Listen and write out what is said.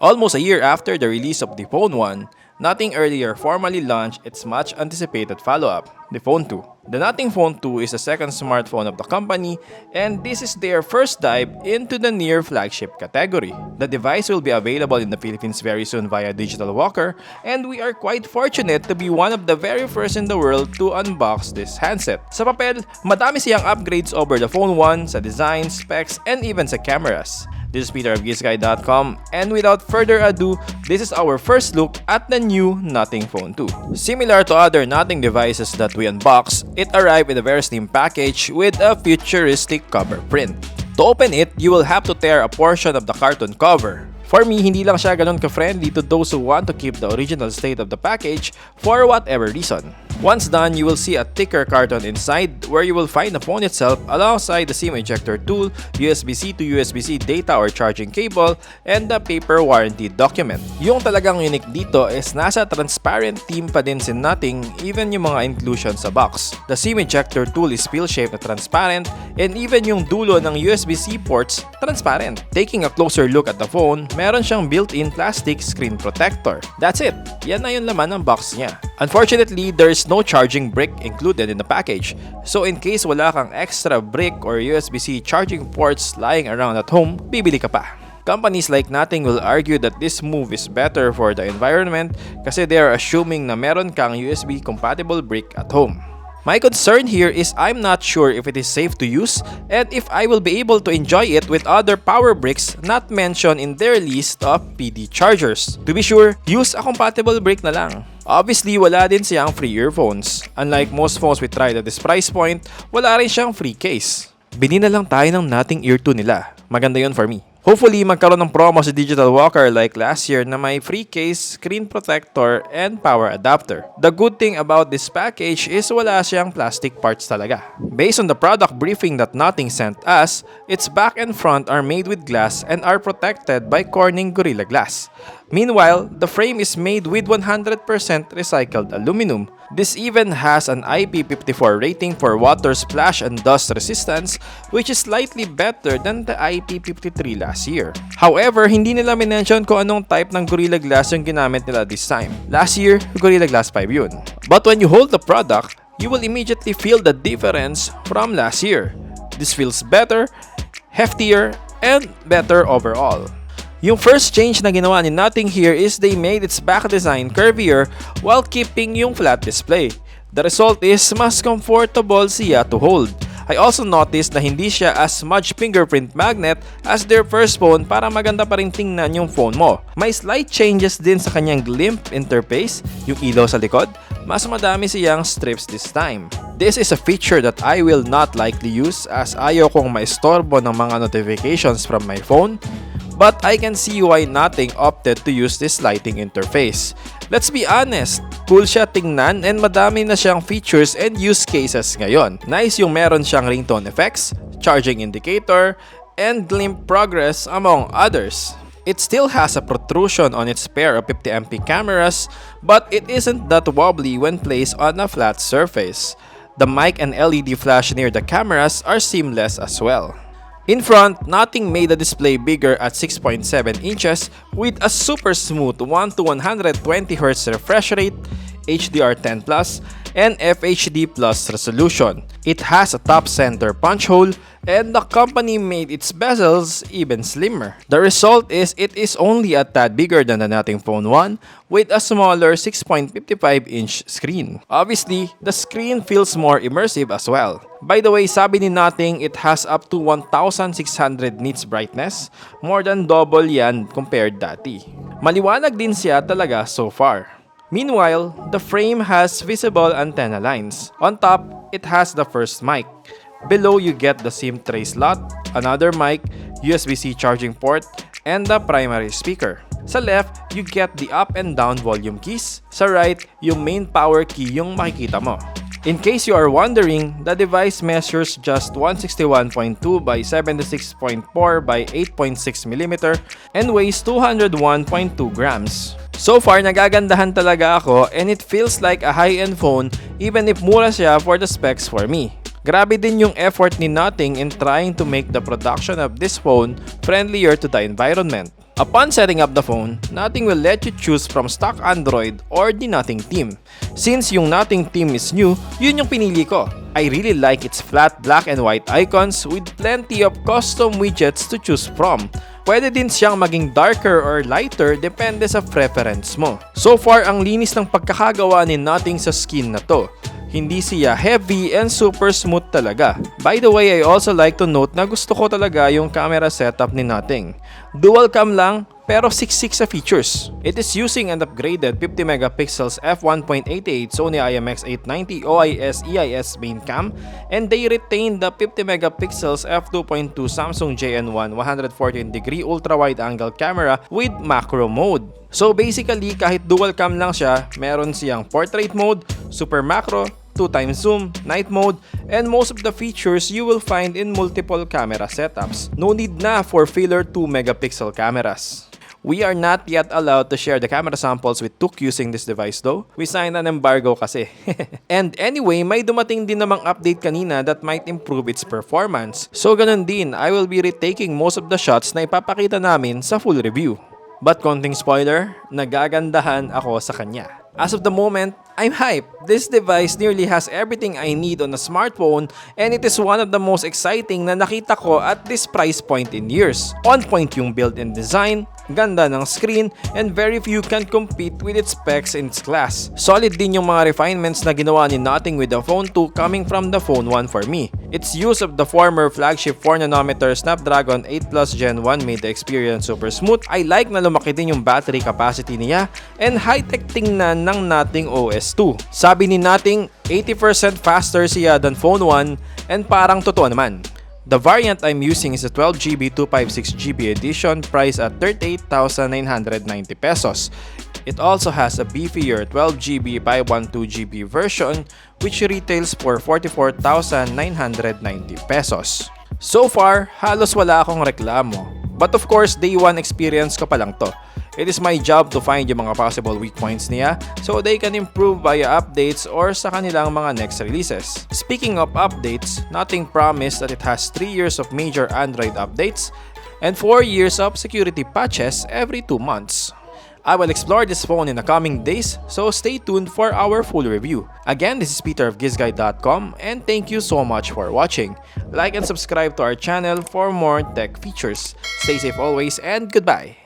Almost a year after the release of the Phone 1, Nothing earlier formally launched its much anticipated follow-up, the Phone 2. The Nothing Phone 2 is the second smartphone of the company, and this is their first dive into the near flagship category. The device will be available in the Philippines very soon via Digital Walker, and we are quite fortunate to be one of the very first in the world to unbox this handset. Sa papel, madami siyang upgrades over the Phone 1 sa design, specs, and even sa cameras. This is Peter of GIZGUIDEPH, and without further ado, this is our first look at the new Nothing Phone 2. Similar to other Nothing devices that we unbox, it arrived in a very slim package with a futuristic cover print. To open it, you will have to tear a portion of the carton cover. For me, hindi lang siya ganun ka-friendly to those who want to keep the original state of the package for whatever reason. Once done, you will see a thicker carton inside where you will find the phone itself alongside the SIM ejector tool, USB-C to USB-C data or charging cable, and the paper warranty document. Yung talagang unique dito is nasa transparent theme pa din si Nothing, even yung mga inclusion sa box. The SIM ejector tool is pill-shaped na transparent, and even yung dulo ng USB-C ports transparent. Taking a closer look at the phone, meron siyang built-in plastic screen protector. That's it. Yan na yung laman ng box niya. Unfortunately, there's no charging brick included in the package. So in case wala kang extra brick or USB-C charging ports lying around at home, bibili ka pa. Companies like Nothing will argue that this move is better for the environment kasi they are assuming na meron kang USB compatible brick at home. My concern here is I'm not sure if it is safe to use and if I will be able to enjoy it with other power bricks not mentioned in their list of PD chargers. To be sure, use a compatible brick na lang. Obviously, wala din siyang free earphones. Unlike most phones we tried at this price point, wala rin siyang free case. Bili na lang tayo ng Nothing Ear 2 nila. Maganda yun for me. Hopefully, magkaroon ng promo sa Digital Walker like last year na may free case, screen protector, and power adapter. The good thing about this package is wala siyang plastic parts talaga. Based on the product briefing that Nothing sent us, its back and front are made with glass and are protected by Corning Gorilla Glass. Meanwhile, the frame is made with 100% recycled aluminum. This even has an IP54 rating for water splash and dust resistance, which is slightly better than the IP53 last year. However, hindi nila minention kung anong type ng Gorilla Glass yung ginamit nila this time. Last year, Gorilla Glass 5 yun. But when you hold the product, you will immediately feel the difference from last year. This feels better, heftier, and better overall. Yung first change na ginawa ni Nothing here is they made its back design curvier while keeping yung flat display. The result is mas comfortable siya to hold. I also noticed na hindi siya as much fingerprint magnet as their first phone para maganda pa rin tingnan yung phone mo. May slight changes din sa kanyang GIMP interface, yung ilaw sa likod. Mas madami siyang strips this time. This is a feature that I will not likely use as ayaw kong maistorbo ng mga notifications from my phone. But I can see why Nothing opted to use this lighting interface. Let's be honest, cool siya tingnan and madami na siyang features and use cases ngayon. Nice yung meron siyang ringtone effects, charging indicator, and GIMP progress among others. It still has a protrusion on its pair of 50MP cameras, but it isn't that wobbly when placed on a flat surface. The mic and LED flash near the cameras are seamless as well. In front, Nothing made the display bigger at 6.7 inches with a super smooth 1 to 120Hz refresh rate, HDR10+, and FHD+ resolution. It has a top center punch hole, and the company made its bezels even slimmer. The result is it is only a tad bigger than the Nothing Phone 1 with a smaller 6.55-inch screen. Obviously, the screen feels more immersive as well. By the way, sabi ni Nothing, it has up to 1,600 nits brightness, more than double yan compared dati. Maliwanag din siya talaga so far. Meanwhile, the frame has visible antenna lines. On top, it has the first mic. Below, you get the SIM tray slot, another mic, USB-C charging port, and the primary speaker. Sa left, you get the up and down volume keys. Sa right, yung main power key yung makikita mo. In case you are wondering, the device measures just 161.2 by 76.4 by 8.6mm and weighs 201.2 grams. So far, nagagandahan talaga ako and it feels like a high-end phone even if mura siya for the specs for me. Grabe din yung effort ni Nothing in trying to make the production of this phone friendlier to the environment. Upon setting up the phone, Nothing will let you choose from stock Android or the Nothing theme. Since yung Nothing theme is new, yun yung pinili ko. I really like its flat black and white icons with plenty of custom widgets to choose from. Pwede din siyang maging darker or lighter depende sa preference mo. So far, ang linis ng pagkakagawa ni Nothing sa skin na to. Hindi siya heavy and super smooth talaga. By the way, I also like to note na gusto ko talaga yung camera setup ni Nothing. Dual cam lang, pero 6.6 sa features. It is using an upgraded 50 megapixels f1.88 Sony IMX890 OIS EIS main cam, and they retain the 50 megapixels f2.2 Samsung JN1 114-degree ultra-wide angle camera with macro mode. So basically, kahit dual cam lang siya, meron siyang portrait mode, super macro, 2x zoom, night mode, and most of the features you will find in multiple camera setups. No need na for filler 2 megapixel cameras. We are not yet allowed to share the camera samples we took using this device though. We signed an embargo kasi. And anyway, may dumating din namang update kanina that might improve its performance. So ganun din, I will be retaking most of the shots na ipapakita namin sa full review. But konting spoiler, nagagandahan ako sa kanya. As of the moment, I'm hyped. This device nearly has everything I need on a smartphone, and it is one of the most exciting na nakita ko at this price point in years. On point yung built-in design, ganda ng screen, and very few can compete with its specs in its class. Solid din yung mga refinements na ginawa ni Nothing with the Phone 2 coming from the Phone 1 for me. Its use of the former flagship 4nm Snapdragon 8 Plus Gen 1 made the experience super smooth. I like na lumaki din yung battery capacity niya, and high-tech tingnan ng Nothing OS 2. Sabi ni Nothing, 80% faster siya than Phone 1, and parang totoo naman. The variant I'm using is a 12GB 256GB edition priced at 38,990 pesos. It also has a beefier 12GB 512GB version which retails for 44,990 pesos. So far, halos wala akong reklamo. But of course, day 1 experience ko pa lang to. It is my job to find yung mga possible weak points niya so they can improve via updates or sa kanilang mga next releases. Speaking of updates, Nothing promised that it has 3 years of major Android updates and 4 years of security patches every 2 months. I will explore this phone in the coming days, so stay tuned for our full review. Again, this is Peter of GIZGUIDEPH and thank you so much for watching. Like and subscribe to our channel for more tech features. Stay safe always and goodbye!